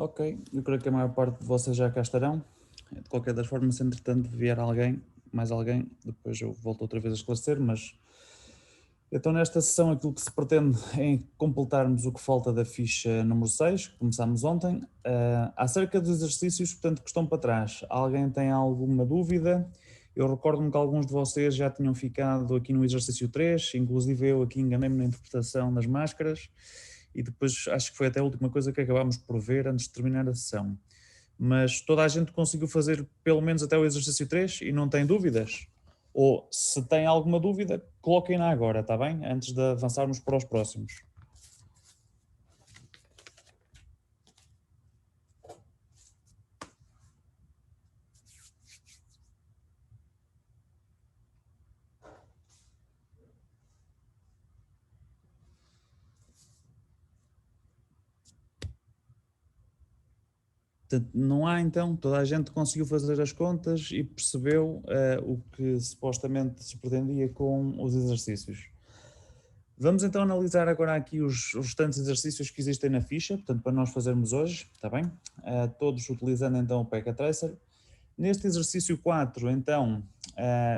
Ok, eu creio que a maior parte de vocês já cá estarão. De qualquer das formas, se entretanto vier alguém, mais alguém, depois eu volto outra vez a esclarecer, mas então nesta sessão aquilo que se pretende é completarmos o que falta da ficha número 6, que começámos ontem. Acerca dos exercícios, portanto, que estão para trás, alguém tem alguma dúvida? Eu recordo-me que alguns de vocês já tinham ficado aqui no exercício 3, inclusive eu aqui enganei-me na interpretação das máscaras, e depois acho que foi até a última coisa que acabámos por ver antes de terminar a sessão. Mas toda a gente conseguiu fazer pelo menos até o exercício 3 e não tem dúvidas? Ou se tem alguma dúvida, coloquem-na agora, está bem? Antes de avançarmos para os próximos. Portanto, não há então, toda a gente conseguiu fazer as contas e percebeu o que supostamente se pretendia com os exercícios. Vamos então analisar agora aqui os restantes exercícios que existem na ficha, portanto, para nós fazermos hoje, está bem? Todos utilizando então o Pekka Tracer. Neste exercício 4, então,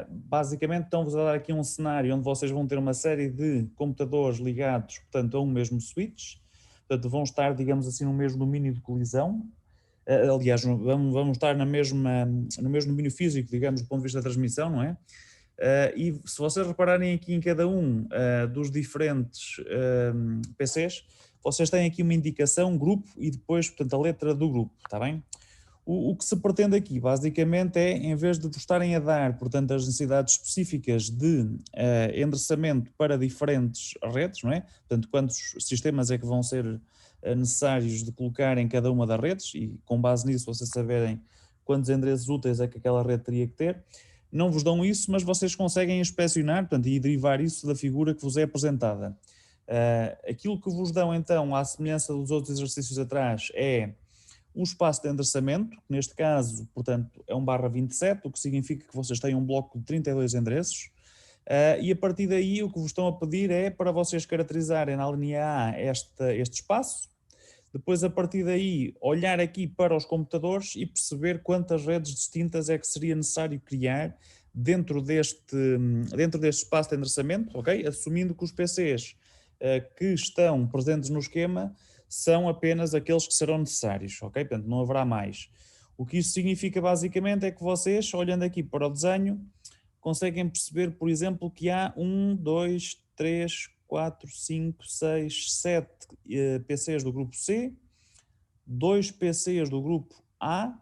basicamente estão-vos a dar aqui um cenário onde vocês vão ter uma série de computadores ligados, portanto, a um mesmo switch, portanto, vão estar, digamos assim, no mesmo domínio de colisão. Aliás, vamos estar no mesmo domínio físico, digamos, do ponto de vista da transmissão, não é? E se vocês repararem aqui em cada um dos diferentes PCs, vocês têm aqui uma indicação, grupo e depois, portanto, a letra do grupo, está bem? O que se pretende aqui, basicamente, é, em vez de vos estarem a dar, portanto, as necessidades específicas de endereçamento para diferentes redes, não é? Portanto, quantos sistemas é que vão ser necessários de colocar em cada uma das redes e, com base nisso, vocês saberem quantos endereços úteis é que aquela rede teria que ter. Não vos dão isso, mas vocês conseguem inspecionar, portanto, e derivar isso da figura que vos é apresentada. Aquilo que vos dão, então, à semelhança dos outros exercícios atrás, é o espaço de endereçamento, que neste caso, portanto, é um /27, o que significa que vocês têm um bloco de 32 endereços, e a partir daí o que vos estão a pedir é para vocês caracterizarem na linha A este espaço, depois a partir daí olhar aqui para os computadores e perceber quantas redes distintas é que seria necessário criar dentro deste espaço de endereçamento, ok? Assumindo que os PCs que estão presentes no esquema são apenas aqueles que serão necessários, ok? Portanto, não haverá mais. O que isso significa basicamente é que vocês, olhando aqui para o desenho, conseguem perceber, por exemplo, que há 1, 2, 3, 4, 5, 6, 7 PCs do grupo C, 2 PCs do grupo A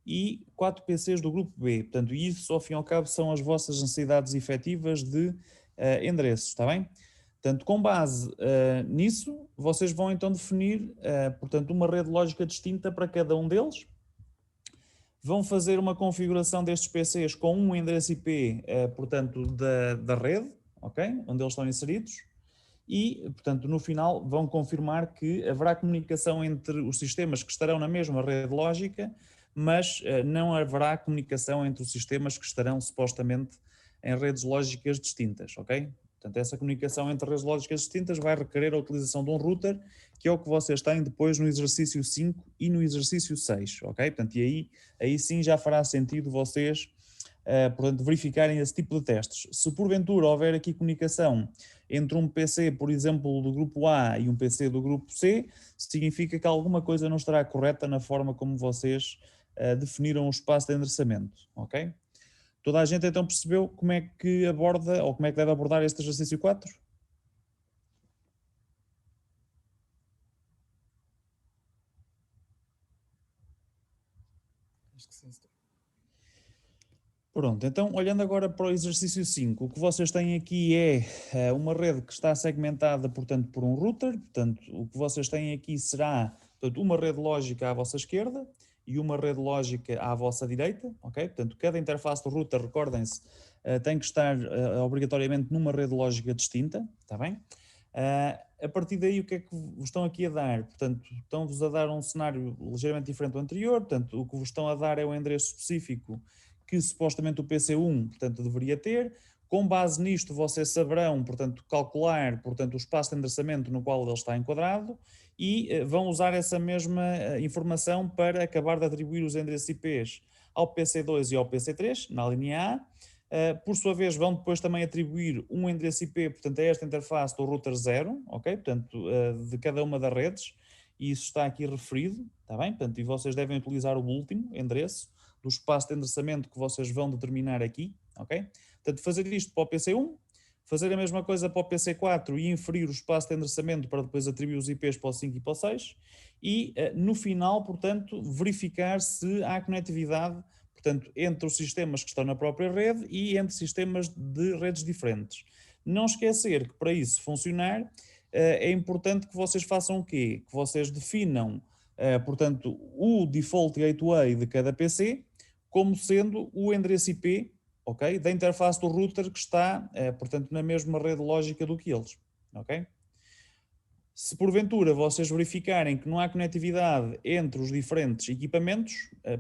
e 4 PCs do grupo B. Portanto, isso, ao fim e ao cabo, são as vossas necessidades efetivas de endereços, está bem? Portanto, com base nisso, vocês vão então definir, portanto, uma rede lógica distinta para cada um deles. Vão fazer uma configuração destes PCs com um endereço IP, portanto, da rede, ok? Onde eles estão inseridos. E, portanto, no final vão confirmar que haverá comunicação entre os sistemas que estarão na mesma rede lógica, mas não haverá comunicação entre os sistemas que estarão supostamente em redes lógicas distintas, ok? Portanto, essa comunicação entre redes lógicas distintas vai requerer a utilização de um router, que é o que vocês têm depois no exercício 5 e no exercício 6, ok? Portanto, e aí sim já fará sentido vocês, portanto, verificarem esse tipo de testes. Se porventura houver aqui comunicação entre um PC, por exemplo, do grupo A e um PC do grupo C, significa que alguma coisa não estará correta na forma como vocês definiram o espaço de endereçamento, ok? Toda a gente então percebeu como é que aborda, ou como é que deve abordar este exercício 4? Acho que sim. Pronto, então olhando agora para o exercício 5, o que vocês têm aqui é uma rede que está segmentada, portanto, por um router, portanto, o que vocês têm aqui será, portanto, uma rede lógica à vossa esquerda e uma rede lógica à vossa direita, ok? Portanto, cada interface do router, recordem-se, tem que estar obrigatoriamente numa rede lógica distinta, está bem? A partir daí, o que é que vos estão aqui a dar? Portanto, estão-vos a dar um cenário ligeiramente diferente do anterior, portanto, o que vos estão a dar é um endereço específico que supostamente o PC1, portanto, deveria ter. Com base nisto, vocês saberão, portanto, calcular, portanto, o espaço de endereçamento no qual ele está enquadrado e vão usar essa mesma informação para acabar de atribuir os endereços IPs ao PC2 e ao PC3, na linha A. Por sua vez, vão depois também atribuir um endereço IP, portanto, a esta interface do router 0, ok? Portanto, de cada uma das redes, e isso está aqui referido, está bem? Portanto, e vocês devem utilizar o último endereço do espaço de endereçamento que vocês vão determinar aqui, ok? Portanto, fazer isto para o PC1, fazer a mesma coisa para o PC4 e inferir o espaço de endereçamento para depois atribuir os IPs para o 5 e para o 6 e, no final, portanto, verificar se há conectividade, portanto, entre os sistemas que estão na própria rede e entre sistemas de redes diferentes. Não esquecer que para isso funcionar é importante que vocês façam o quê? Que vocês definam, portanto, o default gateway de cada PC como sendo o endereço IP, ok, da interface do router que está, portanto, na mesma rede lógica do que eles, ok? Se porventura vocês verificarem que não há conectividade entre os diferentes equipamentos,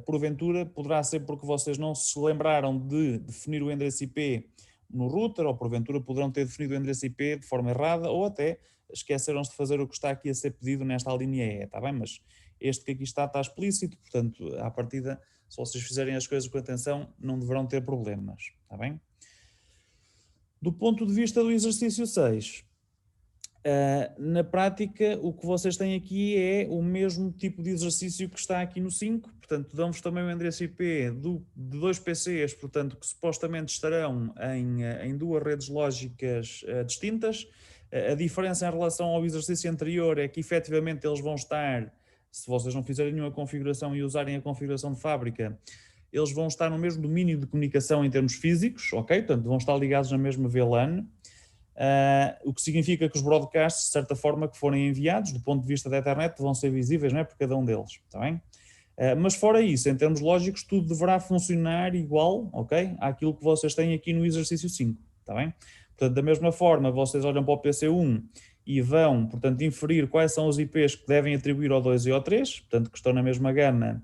porventura poderá ser porque vocês não se lembraram de definir o endereço IP no router, ou porventura poderão ter definido o endereço IP de forma errada, ou até esqueceram-se de fazer o que está aqui a ser pedido nesta linha E, está bem? Mas este que aqui está explícito, portanto, à partida, se vocês fizerem as coisas com atenção, não deverão ter problemas, está bem? Do ponto de vista do exercício 6, na prática, o que vocês têm aqui é o mesmo tipo de exercício que está aqui no 5, portanto, dão-vos também o endereço IP de dois PCs, portanto, que supostamente estarão em duas redes lógicas distintas. A diferença em relação ao exercício anterior é que, efetivamente, eles vão estar, se vocês não fizerem nenhuma configuração e usarem a configuração de fábrica, eles vão estar no mesmo domínio de comunicação em termos físicos, ok? Portanto, vão estar ligados na mesma VLAN. O que significa que os broadcasts, de certa forma, que forem enviados, do ponto de vista da internet, vão ser visíveis, não é, por cada um deles, está bem? Mas fora isso, em termos lógicos, tudo deverá funcionar igual, ok, àquilo que vocês têm aqui no exercício 5, está bem? Portanto, da mesma forma, vocês olham para o PC1 e vão, portanto, inferir quais são os IPs que devem atribuir ao 2 e ao 3, portanto, que estão na mesma gama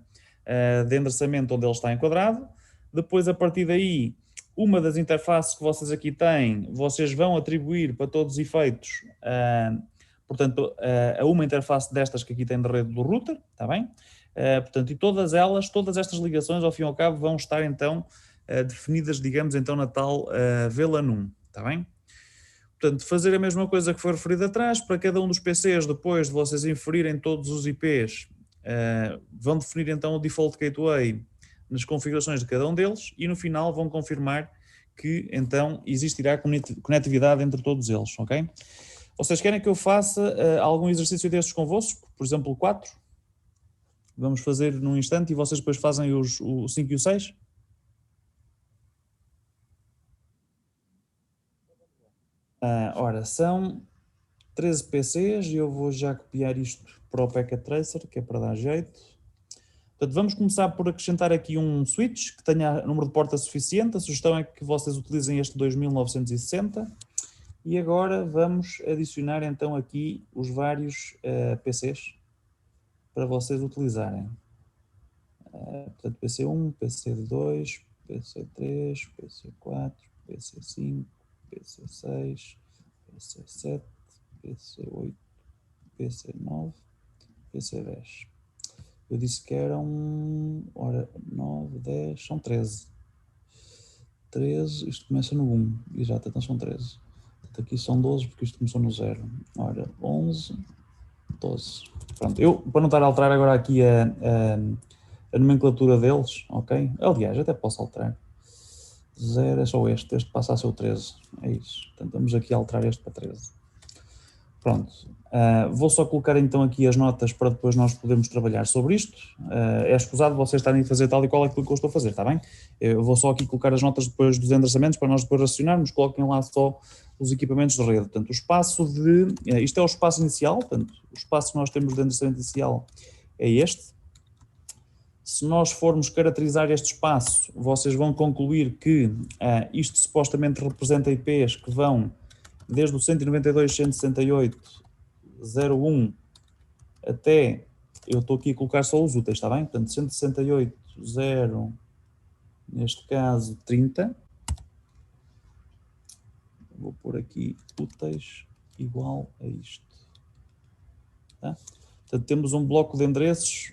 de endereçamento onde ele está enquadrado. Depois, a partir daí, uma das interfaces que vocês aqui têm, vocês vão atribuir para todos os efeitos, portanto, a uma interface destas que aqui tem de rede do router, está bem? Portanto, e todas estas ligações, ao fim e ao cabo, vão estar então definidas, digamos, então na tal VLAN 1, está bem? Portanto, fazer a mesma coisa que foi referido atrás, para cada um dos PCs, depois de vocês inferirem todos os IPs, vão definir então o default gateway nas configurações de cada um deles e no final vão confirmar que então existirá conectividade entre todos eles, ok? Vocês querem que eu faça algum exercício destes convosco? Por exemplo, o 4? Vamos fazer num instante e vocês depois fazem o 5 e o 6? Ora, são 13 PCs e eu vou já copiar isto para o Packet Tracer, que é para dar jeito. Portanto, vamos começar por acrescentar aqui um switch que tenha número de portas suficiente. A sugestão é que vocês utilizem este 2960. E agora vamos adicionar então aqui os vários PCs para vocês utilizarem. Portanto, PC1, PC2, PC3, PC4, PC5, PC6, PC7, PC8, PC9, PC10. Eu disse que eram, ora, 9, 10, são 13. 13, isto começa no 1, exato, então são 13. Portanto, aqui são 12 porque isto começou no 0. Ora, 11, 12. Pronto, eu, para não estar a alterar agora aqui a nomenclatura deles, ok? Aliás, até posso alterar. 0 é só este passa a ser o 13, é isso. Portanto, vamos aqui alterar este para 13. Pronto, vou só colocar então aqui as notas para depois nós podermos trabalhar sobre isto. É escusado vocês estarem a fazer tal e qual aquilo que eu estou a fazer, está bem? Eu vou só aqui colocar as notas depois dos endereçamentos para nós depois racionarmos, coloquem lá só os equipamentos de rede. Portanto, o espaço isto é o espaço inicial, portanto, o espaço que nós temos de endereçamento inicial é este. Se nós formos caracterizar este espaço, vocês vão concluir que isto supostamente representa IPs que vão desde o 192.168.0.1 até, eu estou aqui a colocar só os úteis, está bem? Portanto, 168.0, neste caso 30. Vou pôr aqui úteis igual a isto. Tá? Portanto, temos um bloco de endereços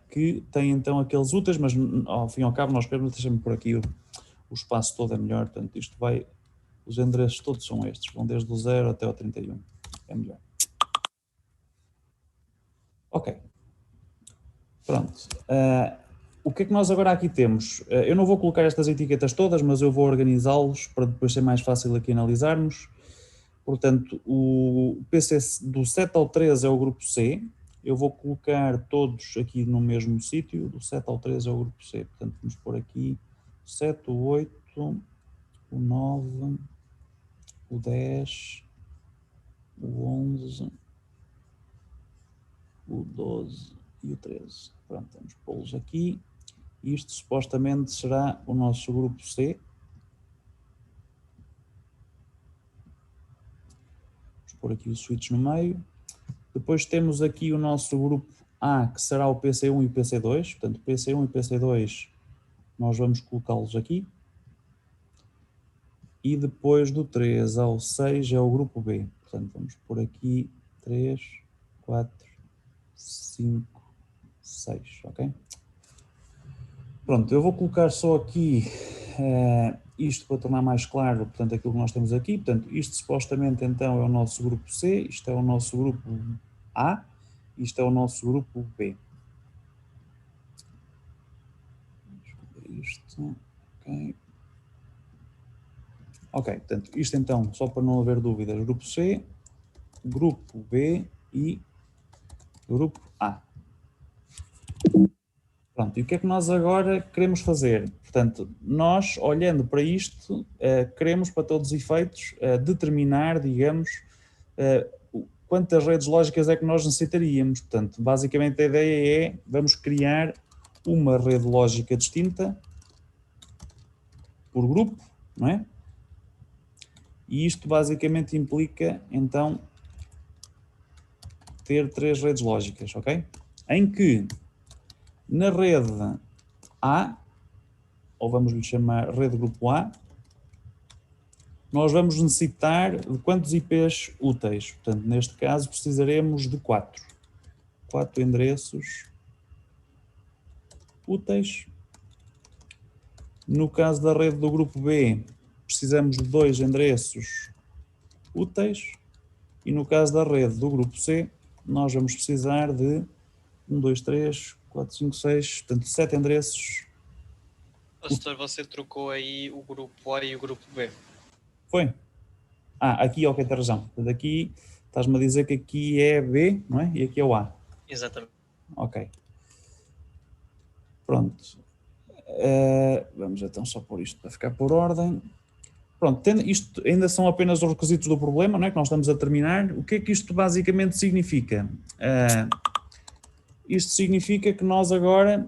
que tem então aqueles úteis, mas ao fim e ao cabo nós queremos, deixa-me por aqui, o espaço todo é melhor, portanto isto vai, os endereços todos são estes, vão desde o 0 até ao 31, é melhor. Ok, pronto. O que é que nós agora aqui temos? Eu não vou colocar estas etiquetas todas, mas eu vou organizá-los para depois ser mais fácil aqui analisarmos. Portanto, o PC do 7 ao 13 é o grupo C. Eu vou colocar todos aqui no mesmo sítio. Do 7 ao 13 é o grupo C. Portanto, vamos pôr aqui o 7, o 8, o 9, o 10, o 11, o 12 e o 13. Pronto, vamos pô-los aqui. Isto supostamente será o nosso grupo C. Vamos pôr aqui o switch no meio. Depois temos aqui o nosso grupo A, que será o PC1 e o PC2. Portanto, PC1 e PC2 nós vamos colocá-los aqui. E depois do 3 ao 6 é o grupo B. Portanto, vamos pôr aqui 3, 4, 5, 6, ok? Pronto, eu vou colocar só aqui isto para tornar mais claro, portanto, aquilo que nós temos aqui. Portanto, isto supostamente então é o nosso grupo C, isto é o nosso grupo A, isto é o nosso grupo B. Isto, ok. Ok, portanto, isto então, só para não haver dúvidas, grupo C, grupo B e grupo A. Pronto, e o que é que nós agora queremos fazer? Portanto, nós, olhando para isto, queremos, para todos os efeitos, determinar, digamos, quantas redes lógicas é que nós necessitaríamos. Portanto, basicamente a ideia é, vamos criar uma rede lógica distinta por grupo, não é? E isto basicamente implica, então, ter 3 redes lógicas, ok? Em que, na rede A, ou vamos lhe chamar rede grupo A, nós vamos necessitar de quantos IPs úteis? Portanto, neste caso precisaremos de 4. 4 endereços úteis. No caso da rede do grupo B, precisamos de 2 endereços úteis. E no caso da rede do grupo C, nós vamos precisar de 1, 2, 3, 4, 5, 6, portanto 7 endereços. Pastor, você trocou aí o grupo A e o grupo B. Foi? Aqui ok, tem razão. Portanto, aqui estás-me a dizer que aqui é B, não é? E aqui é o A. Exatamente. Ok. Pronto. Vamos então só pôr isto para ficar por ordem. Pronto, isto ainda são apenas os requisitos do problema, não é? Que nós estamos a terminar. O que é que isto basicamente significa? Isto significa que nós agora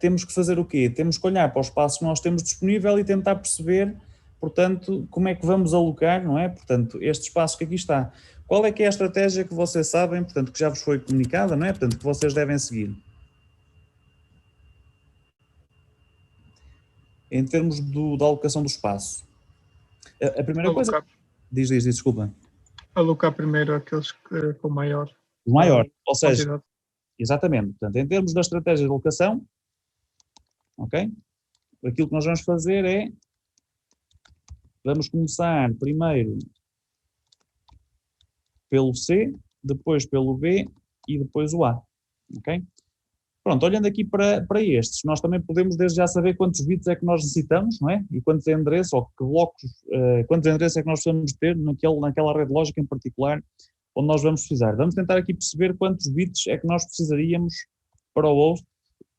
temos que fazer o quê? Temos que olhar para o espaço que nós temos disponível e tentar perceber, portanto, como é que vamos alocar, não é? Portanto, este espaço que aqui está. Qual é que é a estratégia que vocês sabem, portanto, que já vos foi comunicada, não é? Portanto, que vocês devem seguir. Em termos da alocação do espaço. A primeira coisa... Diz, desculpa. Alocar primeiro aqueles com maior... O maior, ou seja... quantidade. Exatamente. Portanto, em termos da estratégia de alocação, ok? Aquilo que nós vamos fazer é... Vamos começar primeiro pelo C, depois pelo B e depois o A, ok? Pronto, olhando aqui para estes, nós também podemos desde já saber quantos bits é que nós necessitamos, não é? E quantos endereços, ou que blocos, quantos endereços é que nós precisamos ter naquela rede lógica em particular, onde nós vamos precisar. Vamos tentar aqui perceber quantos bits é que nós precisaríamos para o host,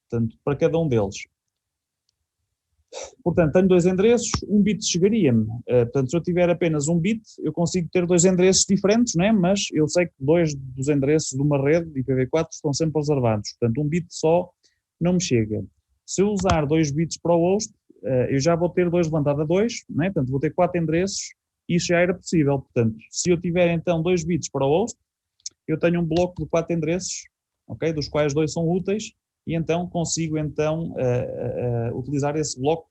portanto, para cada um deles. Portanto, tenho 2 endereços, um bit chegaria-me. Portanto, se eu tiver apenas um bit, eu consigo ter 2 endereços diferentes, não é? Mas eu sei que 2 dos endereços de uma rede de IPv4 estão sempre reservados. Portanto, um bit só não me chega. Se eu usar 2 bits para o host, eu já vou ter 2 levantado a 2, não é? Portanto, vou ter 4 endereços e isso já era possível. Portanto, se eu tiver então 2 bits para o host, eu tenho um bloco de 4 endereços, ok? Dos quais 2 são úteis, e então consigo então utilizar esse bloco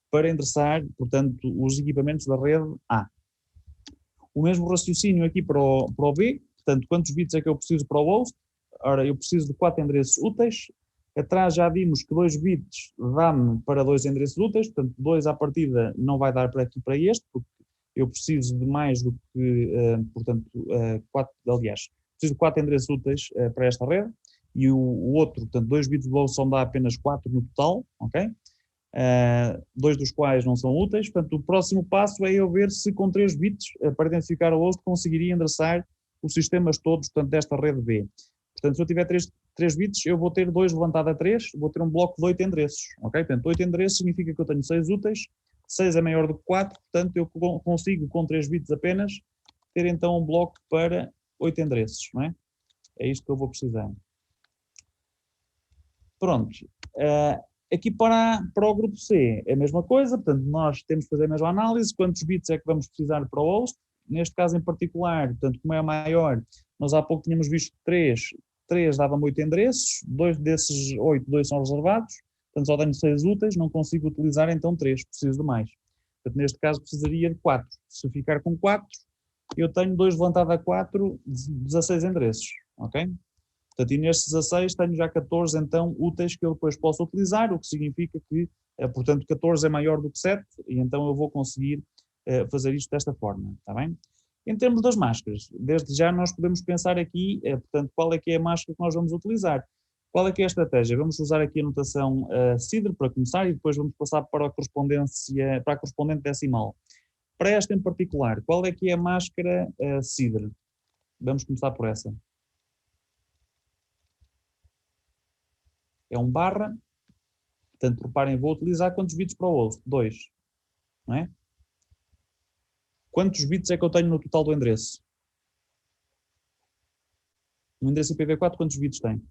para endereçar, portanto, os equipamentos da rede A. O mesmo raciocínio aqui para o B, portanto, quantos bits é que eu preciso para o host? Ora, eu preciso de 4 endereços úteis. Atrás já vimos que 2 bits dá-me para 2 endereços úteis, portanto 2 à partida não vai dar para aqui para este, porque eu preciso de mais do que, portanto, 4, aliás, preciso de 4 endereços úteis para esta rede, e o outro, portanto 2 bits de host só dá apenas 4 no total, ok? 2 dos quais não são úteis, portanto o próximo passo é eu ver se com 3 bits para identificar o host conseguiria endereçar os sistemas todos, portanto, desta rede B. Portanto, se eu tiver 3 bits, eu vou ter 2 levantado a 3, vou ter um bloco de 8 endereços, ok? Portanto, 8 endereços significa que eu tenho 6 úteis, 6 é maior do que 4, portanto, eu consigo, com 3 bits apenas, ter então um bloco para 8 endereços, não é? É isto que eu vou precisar. Pronto. Aqui para o grupo C é a mesma coisa, portanto, nós temos que fazer a mesma análise, quantos bits é que vamos precisar para o host. Neste caso em particular, portanto, como é maior, nós há pouco tínhamos visto 3 dava-me 8 endereços, 2 desses 8, 2 são reservados, portanto só tenho 6 úteis, não consigo utilizar então 3, preciso de mais. Portanto, neste caso precisaria de 4. Se eu ficar com 4, eu tenho 2 levantado a 4, 16 endereços, ok? Portanto, e nestes 16 tenho já 14 então úteis que eu depois posso utilizar, o que significa que, portanto, 14 é maior do que 7, e então eu vou conseguir fazer isto desta forma, está bem? Em termos das máscaras, desde já nós podemos pensar aqui, portanto, qual é que é a máscara que nós vamos utilizar. Qual é que é a estratégia? Vamos usar aqui a notação CIDR para começar e depois vamos passar para a correspondente decimal. Para esta em particular, qual é que é a máscara CIDR? Vamos começar por essa. É um barra, portanto, reparem, vou utilizar quantos bits para o host? 2, não é? Quantos bits é que eu tenho no total do endereço? O endereço IPv4 quantos bits tem?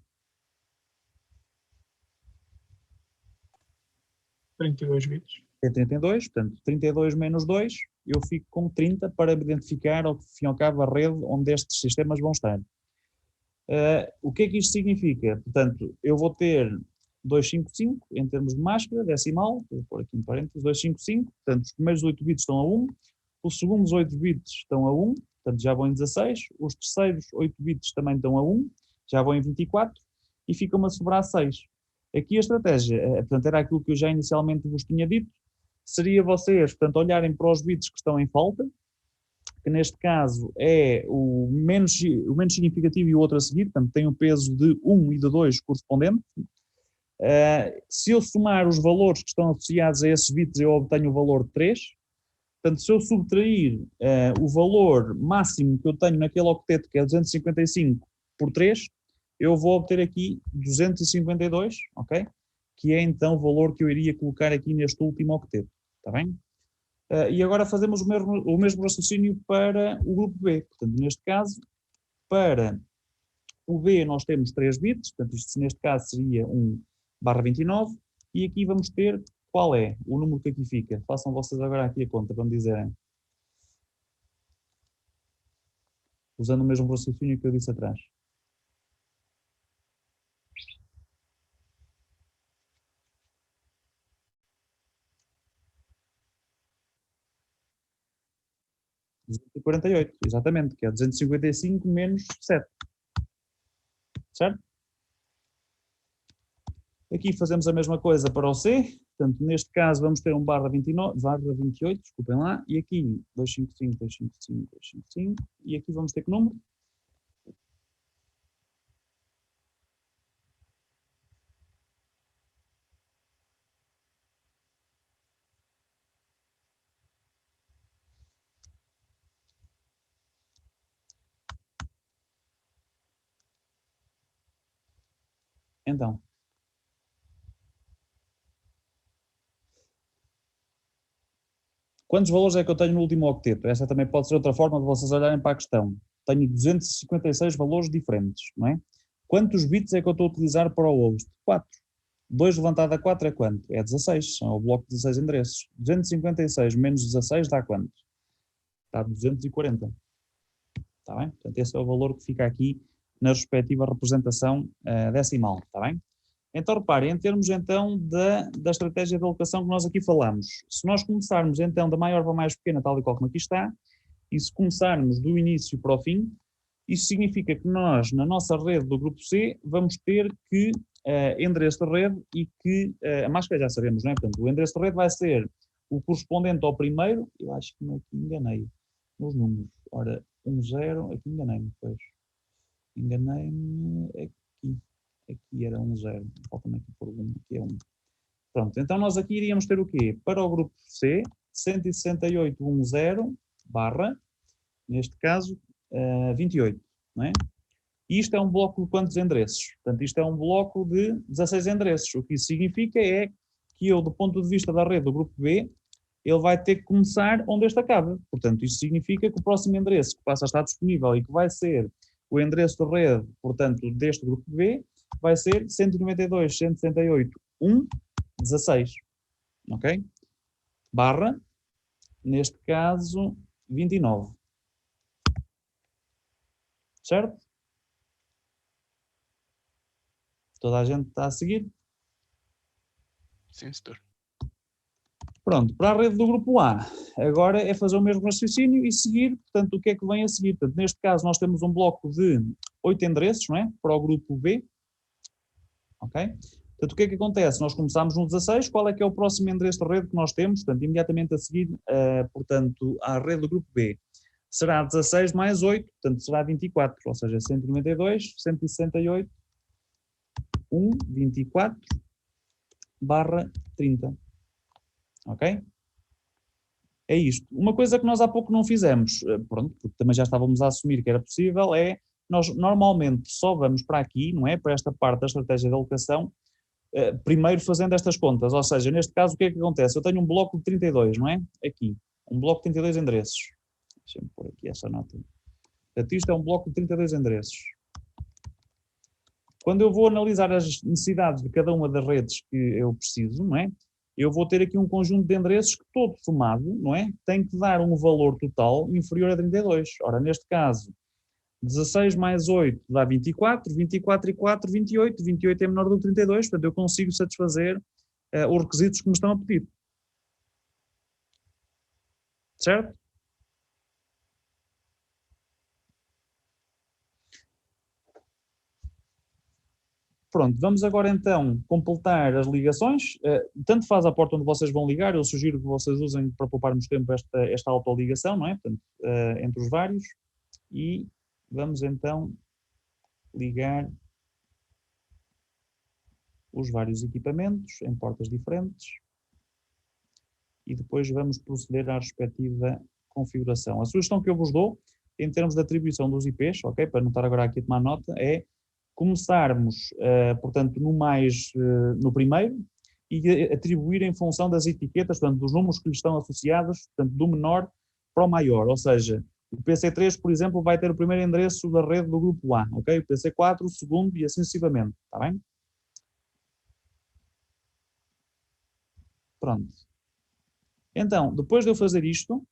32 bits. Tem 32, portanto, 32 menos 2, eu fico com 30 para identificar, ao fim e ao cabo, a rede onde estes sistemas vão estar. O que é que isto significa? Portanto, eu vou ter 255 em termos de máscara, decimal, vou pôr aqui em parênteses, 255, portanto, os primeiros 8 bits estão a 1, os segundos 8 bits estão a 1, portanto já vão em 16, os terceiros 8 bits também estão a 1, já vão em 24, e fica-me a sobrar 6. Aqui a estratégia, portanto, era aquilo que eu já inicialmente vos tinha dito, seria vocês, portanto, olharem para os bits que estão em falta, que neste caso é o menos significativo e o outro a seguir, portanto, tem um peso de 1 e de 2 correspondente. Se eu somar os valores que estão associados a esses bits, eu obtenho o valor de 3. Portanto, se eu subtrair o valor máximo que eu tenho naquele octeto, que é 255 por 3, eu vou obter aqui 252, ok? Que é então o valor que eu iria colocar aqui neste último octeto, está bem? E agora fazemos o mesmo raciocínio para o grupo B. Portanto, neste caso, para o B nós temos 3 bits, portanto isto neste caso seria 1/29, e aqui vamos ter qual é o número que aqui fica. Façam vocês agora aqui a conta, para me dizerem. Usando o mesmo raciocínio que eu disse atrás. (248), exatamente, que é 255 menos 7. Certo? Aqui fazemos a mesma coisa para o C, portanto, neste caso vamos ter /28, desculpem lá, e aqui 255, 255, 255, e aqui vamos ter que número? Então, quantos valores é que eu tenho no último octeto? Essa também pode ser outra forma de vocês olharem para a questão. Tenho 256 valores diferentes, não é? Quantos bits é que eu estou a utilizar para o host? 4. 2 levantado a 4 é quanto? É 16, são o bloco de 16 endereços. 256 menos 16 dá quanto? Dá 240. Está bem? Portanto, esse é o valor que fica aqui na respectiva representação decimal, está bem? Então, reparem, em termos então da estratégia de alocação que nós aqui falamos, se nós começarmos então da maior para a mais pequena, tal e qual como aqui está, e se começarmos do início para o fim, Isso significa que nós, na nossa rede do grupo C, vamos ter que endereço de rede e que a máscara já sabemos, não é? Portanto, o endereço de rede vai ser o correspondente ao primeiro, eu acho que aqui enganei nos números. Ora, 10, aqui enganei-me, pois. Enganei-me aqui. Aqui era 10. Falta-me aqui por 1, aqui é 1. Pronto, então nós aqui iríamos ter o quê? Para o grupo C, 168.10 barra, neste caso, 28, não é? E isto é um bloco de quantos endereços? Portanto, isto é um bloco de 16 endereços. O que isso significa é que eu, do ponto de vista da rede do grupo B, ele vai ter que começar onde este acaba. Portanto, isso significa que o próximo endereço que passa a estar disponível e que vai ser o endereço de rede, portanto, deste grupo B, vai ser 192.168.1.16. Ok? Barra, neste caso, 29. Certo? Toda a gente está a seguir? Sim, senhor. Pronto, para a rede do grupo A, agora é fazer o mesmo raciocínio e seguir, portanto, o que é que vem a seguir? Portanto, neste caso nós temos um bloco de 8 endereços, não é? Para o grupo B. Ok? Portanto, o que é que acontece? Nós começamos no 16, qual é que é o próximo endereço de rede que nós temos? Portanto, imediatamente a seguir, portanto, à rede do grupo B. Será 16 mais 8, portanto, será 24, ou seja, 192, 168, 1, 24, barra 30. Ok? É isto. Uma coisa que nós há pouco não fizemos, pronto, porque também já estávamos a assumir que era possível, é nós normalmente só vamos para aqui, não é? Para esta parte da estratégia de alocação, primeiro fazendo estas contas. Ou seja, neste caso, o que é que acontece? Eu tenho um bloco de 32, não é? Aqui. Um bloco de 32 endereços. Deixa-me pôr aqui essa nota. Portanto, isto é um bloco de 32 endereços. Quando eu vou analisar as necessidades de cada uma das redes que eu preciso, não é? Eu vou ter aqui um conjunto de endereços que todo somado, não é? Tem que dar um valor total inferior a 32. Ora, neste caso, 16 mais 8 dá 24, 24 e 4, 28, 28 é menor do que 32, portanto eu consigo satisfazer os requisitos que me estão a pedir. Certo? Pronto, vamos agora então completar as ligações. Tanto faz a porta onde vocês vão ligar, eu sugiro que vocês usem para pouparmos tempo esta autoligação, não é? Portanto, entre os vários. E vamos então ligar os vários equipamentos em portas diferentes. E depois vamos proceder à respectiva configuração. A sugestão que eu vos dou, em termos de atribuição dos IPs, ok? Para não estar agora aqui a tomar nota, é começarmos, portanto, no primeiro e atribuir em função das etiquetas, portanto, dos números que lhe estão associados, portanto, do menor para o maior. Ou seja, o PC3, por exemplo, vai ter o primeiro endereço da rede do grupo A, ok? O PC4, o segundo e assim sucessivamente, está bem? Pronto. Então, depois de eu fazer isto,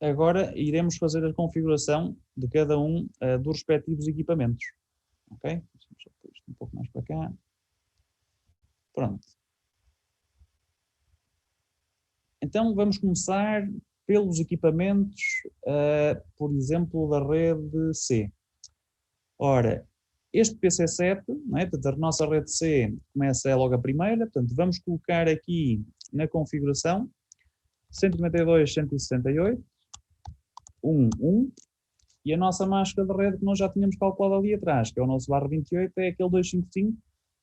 agora iremos fazer a configuração de cada um dos respectivos equipamentos. Ok? Deixa-me só pôr isto um pouco mais para cá. Pronto. Então vamos começar pelos equipamentos, por exemplo, da rede C. Ora, este PC7, não é? Portanto, a nossa rede C começa logo a primeira, portanto vamos colocar aqui na configuração 192.168, 1, e a nossa máscara de rede que nós já tínhamos calculado ali atrás, que é o nosso barra 28, é aquele 255,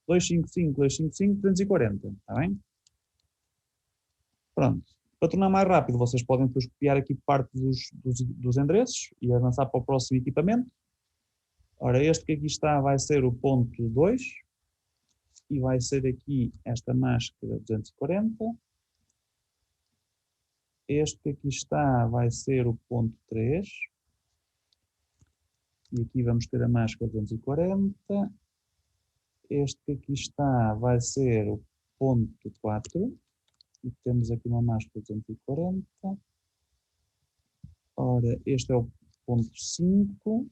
255, 255, 340, está bem? Pronto. Para tornar mais rápido, vocês podem depois copiar aqui parte dos endereços e avançar para o próximo equipamento. Ora, este que aqui está vai ser o ponto 2 e vai ser aqui esta máscara 240. Este que aqui está vai ser o ponto 3. E aqui vamos ter a máscara 240. Este que aqui está vai ser o ponto 4. E temos aqui uma máscara 240. Ora, este é o ponto 5,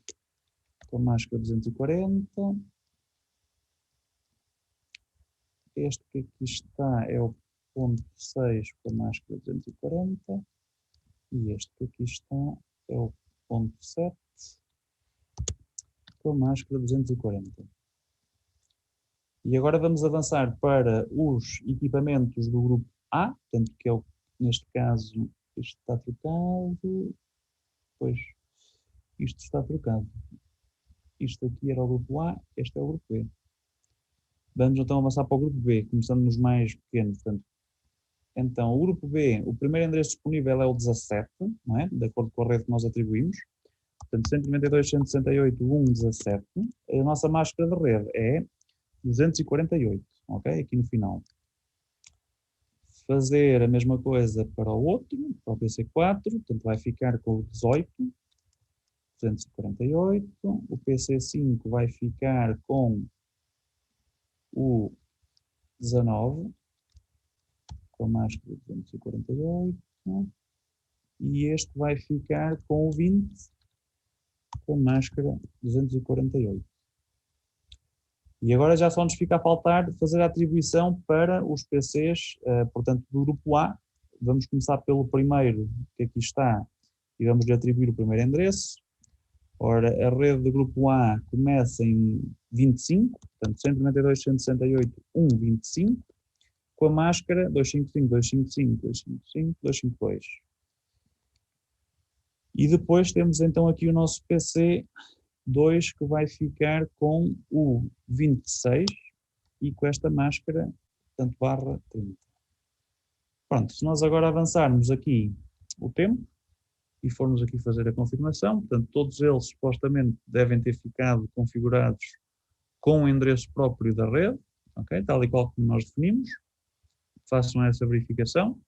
com a máscara 240. Este que aqui está é o ponto 6, com a máscara 240. E este que aqui está é o ponto 7 com a máscara 240. E agora vamos avançar para os equipamentos do grupo A, portanto, que é o, neste caso, isto está trocado, pois, isto está trocado. Isto aqui era o grupo A, este é o grupo B. Vamos então avançar para o grupo B, começando nos mais pequenos. Portanto, então, o grupo B, o primeiro endereço disponível é o 17, não é? De acordo com a rede que nós atribuímos. Portanto, 192.168.1.17. A nossa máscara de rede é 248, ok? Aqui no final. Fazer a mesma coisa para o outro, para o PC4, portanto vai ficar com o 18, 248. O PC5 vai ficar com o 19, com a máscara 248. E este vai ficar com o 20, com a máscara 248. E agora já só nos fica a faltar fazer a atribuição para os PCs, portanto, do grupo A. Vamos começar pelo primeiro, que aqui está, e vamos lhe atribuir o primeiro endereço. Ora, a rede do grupo A começa em 25, portanto, 192.168.1.25, com a máscara 255.255.255.252. E depois temos então aqui o nosso PC 2 que vai ficar com o 26 e com esta máscara, portanto, barra 30. Pronto, se nós agora avançarmos aqui o tempo e formos aqui fazer a confirmação, portanto, todos eles supostamente devem ter ficado configurados com o endereço próprio da rede, ok? Tal e qual como nós definimos. Façam essa verificação.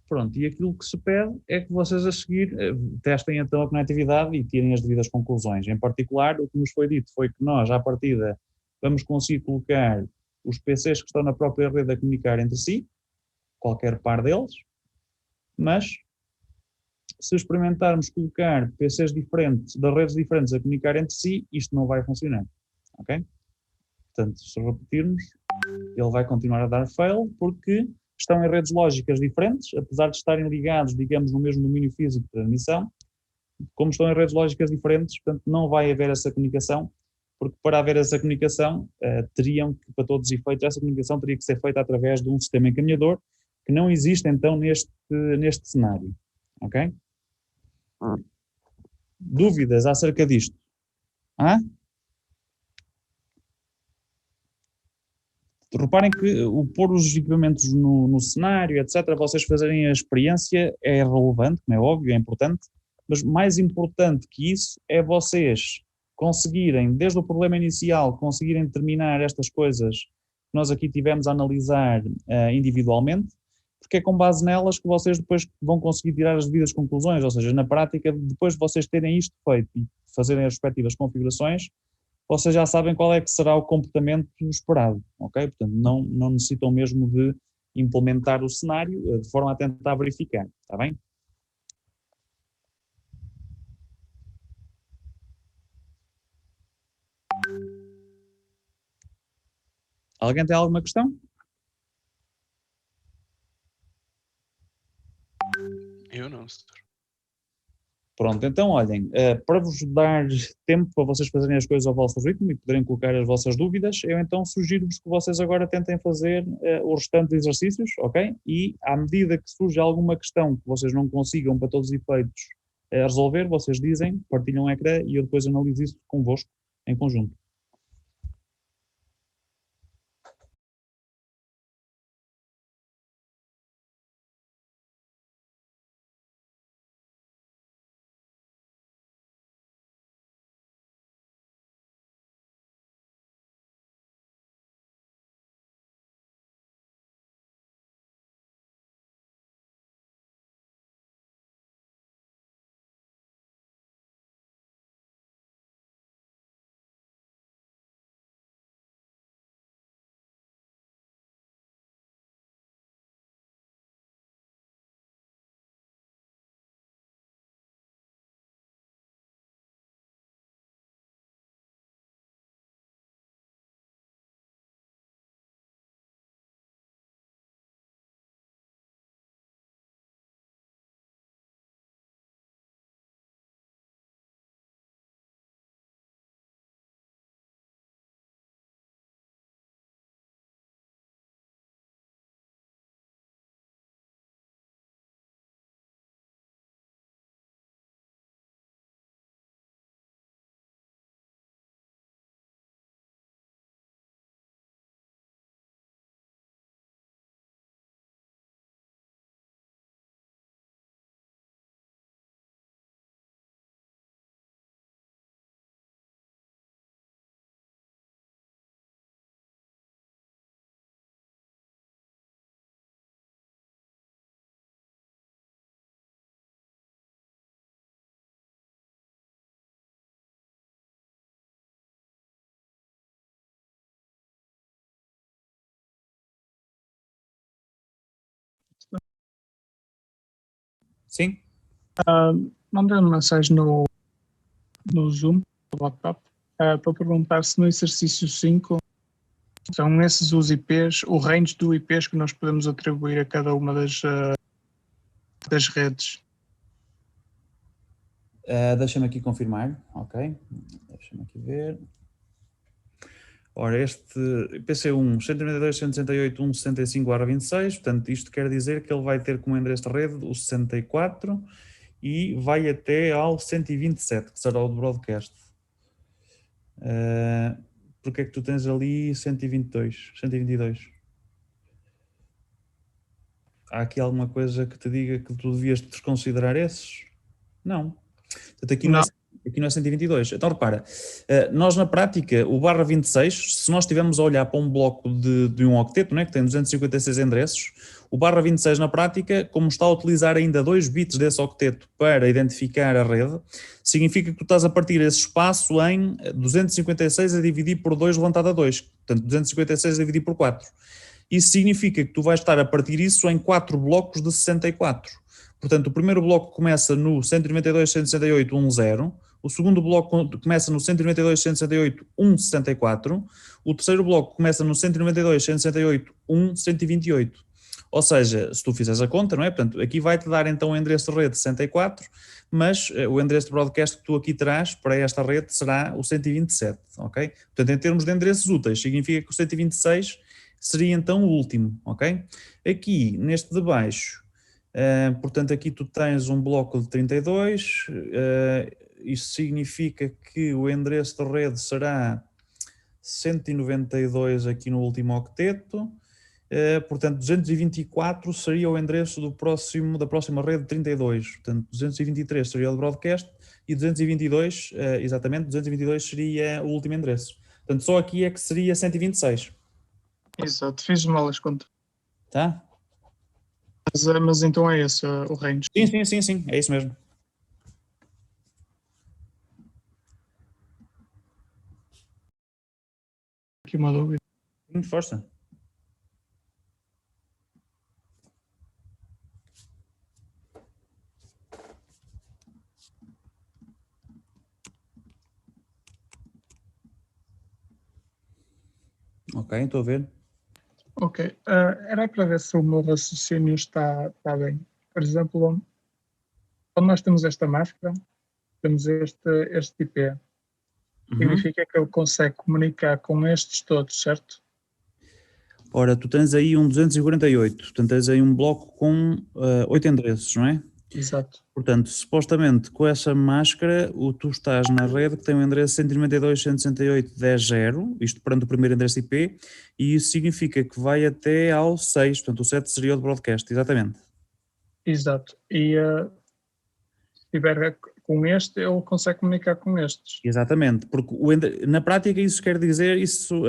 Pronto, e aquilo que se pede é que vocês a seguir testem então a conectividade e tirem as devidas conclusões. Em particular, o que nos foi dito foi que nós, à partida, vamos conseguir colocar os PCs que estão na própria rede a comunicar entre si, qualquer par deles, mas se experimentarmos colocar PCs diferentes, das redes diferentes a comunicar entre si, isto não vai funcionar, ok? Portanto, se repetirmos, ele vai continuar a dar fail porque estão em redes lógicas diferentes, apesar de estarem ligados, digamos, no mesmo domínio físico de transmissão, como estão em redes lógicas diferentes, portanto, não vai haver essa comunicação, porque para haver essa comunicação, teriam que, para todos os efeitos, essa comunicação teria que ser feita através de um sistema encaminhador, que não existe, então, neste cenário. Ok? Dúvidas acerca disto? Hã? Reparem que o pôr os equipamentos no cenário, etc., vocês fazerem a experiência é relevante, como é óbvio, é importante, mas mais importante que isso é vocês conseguirem, desde o problema inicial, conseguirem determinar estas coisas que nós aqui tivemos a analisar individualmente, porque é com base nelas que vocês depois vão conseguir tirar as devidas conclusões, ou seja, na prática, depois de vocês terem isto feito e fazerem as respectivas configurações, vocês já sabem qual é que será o comportamento esperado, ok? Portanto, não necessitam mesmo de implementar o cenário de forma a tentar verificar, está bem? Alguém tem alguma questão? Eu não, setor. Pronto, então olhem, para vos dar tempo para vocês fazerem as coisas ao vosso ritmo e poderem colocar as vossas dúvidas, eu então sugiro-vos que vocês agora tentem fazer o restante de exercícios, ok? E à medida que surge alguma questão que vocês não consigam para todos os efeitos resolver, vocês dizem, partilham o ecrã e eu depois analiso isso convosco em conjunto. Sim? Mandei uma mensagem no Zoom, no WhatsApp, para perguntar se no exercício 5 são esses os IPs, o range do IPs que nós podemos atribuir a cada uma das redes. Deixa-me aqui confirmar, ok? Deixa-me aqui ver. Ora, este PC1, 192.168.165/26, portanto, isto quer dizer que ele vai ter como endereço de rede o 64 e vai até ao 127, que será o de broadcast. Porque é que tu tens ali 122? Há aqui alguma coisa que te diga que tu devias desconsiderar esses? Não. Portanto, aqui não é 122. Então, repara, nós na prática, o barra 26, se nós estivermos a olhar para um bloco de um octeto, né, que tem 256 endereços, o barra 26 na prática, como está a utilizar ainda 2 bits desse octeto para identificar a rede, significa que tu estás a partir esse espaço em 256 a dividir por 2 levantado a 2. Portanto, 256 a dividir por 4. Isso significa que tu vais estar a partir isso em 4 blocos de 64. Portanto, o primeiro bloco começa no 192.168.1.0, o segundo bloco começa no 192.168.1.64, o terceiro bloco começa no 192.168.1.128. Ou seja, se tu fizeres a conta, não é? Portanto, aqui vai-te dar então o endereço de rede 64, mas o endereço de broadcast que tu aqui terás para esta rede será o 127, ok? Portanto, em termos de endereços úteis, significa que o 126 seria então o último, ok? Aqui, neste de baixo, portanto, aqui tu tens um bloco de 32, isso significa que o endereço de rede será 192 aqui no último octeto, portanto 224 seria o endereço da próxima rede de 32, portanto 223 seria o de broadcast e 222, exatamente, 222 seria o último endereço. Portanto, só aqui é que seria 126. Exato, fiz mal as contas. Tá? Mas então é esse o range. Sim, é isso mesmo. Aqui uma dúvida. Força. Ok, estou a ver. Ok, era para ver se o meu raciocínio está bem. Por exemplo, quando nós temos esta máscara, temos este IP. Significa que ele consegue comunicar com estes todos, certo? Ora, tu tens aí um 248, portanto tens aí um bloco com 8 endereços, não é? Exato. Portanto, supostamente com essa máscara, tu estás na rede que tem o endereço 192.168.10.0, isto perante o primeiro endereço IP, e isso significa que vai até ao 6, portanto o 7 seria o de broadcast, exatamente. Exato. E se estiver com este, ele consegue comunicar com estes. Exatamente, porque na prática isso quer dizer, isso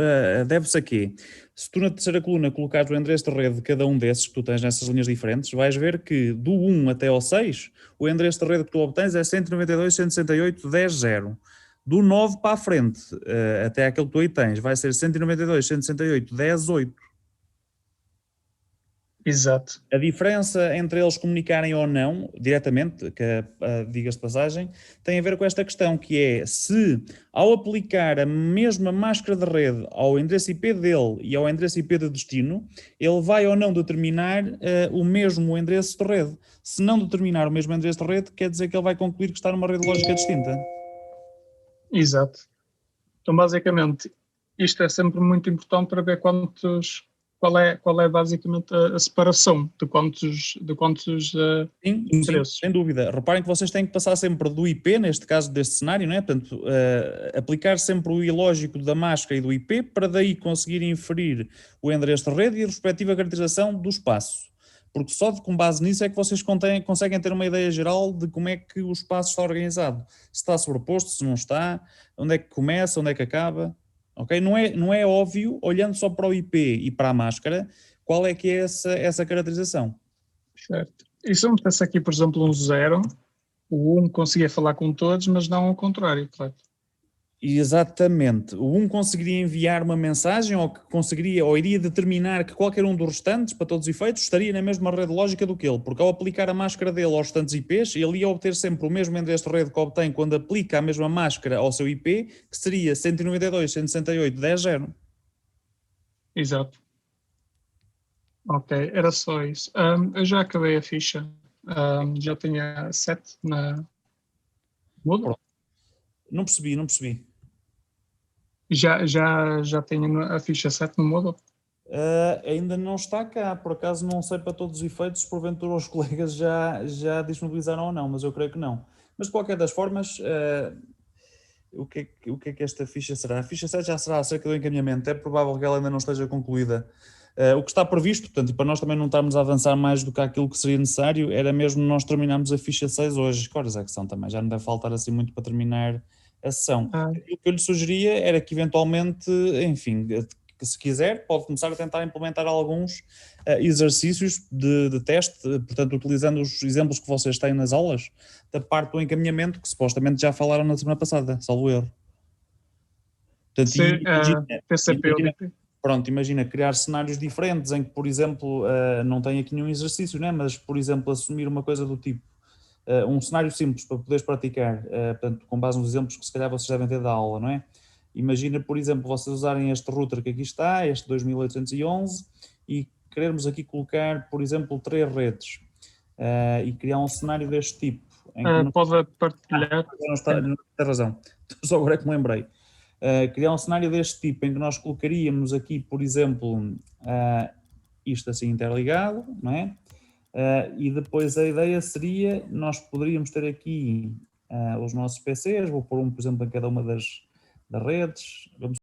deve-se a quê? Se tu na terceira coluna colocares o endereço de rede de cada um desses que tu tens nessas linhas diferentes, vais ver que do 1 até ao 6, o endereço de rede que tu obtens é 192.168.10.0. Do 9 para a frente, até aquele que tu aí tens, vai ser 192.168.10.8. Exato. A diferença entre eles comunicarem ou não, diretamente, que diga-se de passagem, tem a ver com esta questão, que é se ao aplicar a mesma máscara de rede ao endereço IP dele e ao endereço IP de destino, ele vai ou não determinar o mesmo endereço de rede. Se não determinar o mesmo endereço de rede, quer dizer que ele vai concluir que está numa rede lógica distinta. Exato. Então, basicamente, isto é sempre muito importante para ver qual é basicamente a separação de quantos endereços. Sem dúvida. Reparem que vocês têm que passar sempre do IP, neste caso deste cenário, não é? Portanto, aplicar sempre o ilógico da máscara e do IP para daí conseguir inferir o endereço de rede e a respectiva caracterização do espaço. Porque só com base nisso é que vocês conseguem ter uma ideia geral de como é que o espaço está organizado. Se está sobreposto, se não está, onde é que começa, onde é que acaba. Okay? Não é óbvio, olhando só para o IP e para a máscara, qual é que é essa caracterização. Certo. E se eu metesse aqui, por exemplo, um 0, o 1 conseguia falar com todos, mas não ao contrário, correto? Exatamente. O um conseguiria enviar uma mensagem ou que conseguiria ou iria determinar que qualquer um dos restantes, para todos os efeitos, estaria na mesma rede lógica do que ele, porque ao aplicar a máscara dele aos restantes IPs, ele ia obter sempre o mesmo endereço de rede que obtém quando aplica a mesma máscara ao seu IP, que seria 192.168.10.0. Exato. Ok, era só isso. Eu já acabei a ficha. Já tenho a 7 na Moodle. Não percebi. Já tenho a ficha 7 no Moodle. Ainda não está cá, por acaso não sei para todos os efeitos se porventura os colegas já disponibilizaram ou não, mas eu creio que não. Mas de qualquer das formas, o que é que esta ficha será? A ficha 7 já será acerca do encaminhamento, é provável que ela ainda não esteja concluída. O que está previsto, portanto, e para nós também não estarmos a avançar mais do que aquilo que seria necessário, era mesmo nós terminarmos a ficha 6 hoje. Que horas é que são também? Já não deve faltar assim muito para terminar a sessão. O que eu lhe sugeria era que eventualmente, enfim, que se quiser, pode começar a tentar implementar alguns exercícios de teste, portanto, utilizando os exemplos que vocês têm nas aulas, da parte do encaminhamento, que supostamente já falaram na semana passada, salvo erro. Portanto, imagina criar cenários diferentes em que, por exemplo, não tem aqui nenhum exercício, né? Mas, por exemplo, assumir uma coisa do tipo, um cenário simples para poderes praticar, portanto, com base nos exemplos que se calhar vocês devem ter da aula, não é? Imagina, por exemplo, vocês usarem este router que aqui está, este 2811, e querermos aqui colocar, por exemplo, 3 redes e criar um cenário deste tipo. Em que pode partilhar. Não tem razão, só agora é que me lembrei. Criar um cenário deste tipo em que nós colocaríamos aqui, por exemplo, isto assim interligado, não é? E depois a ideia seria, nós poderíamos ter aqui os nossos PCs, vou pôr um, por exemplo, em cada uma das redes, vamos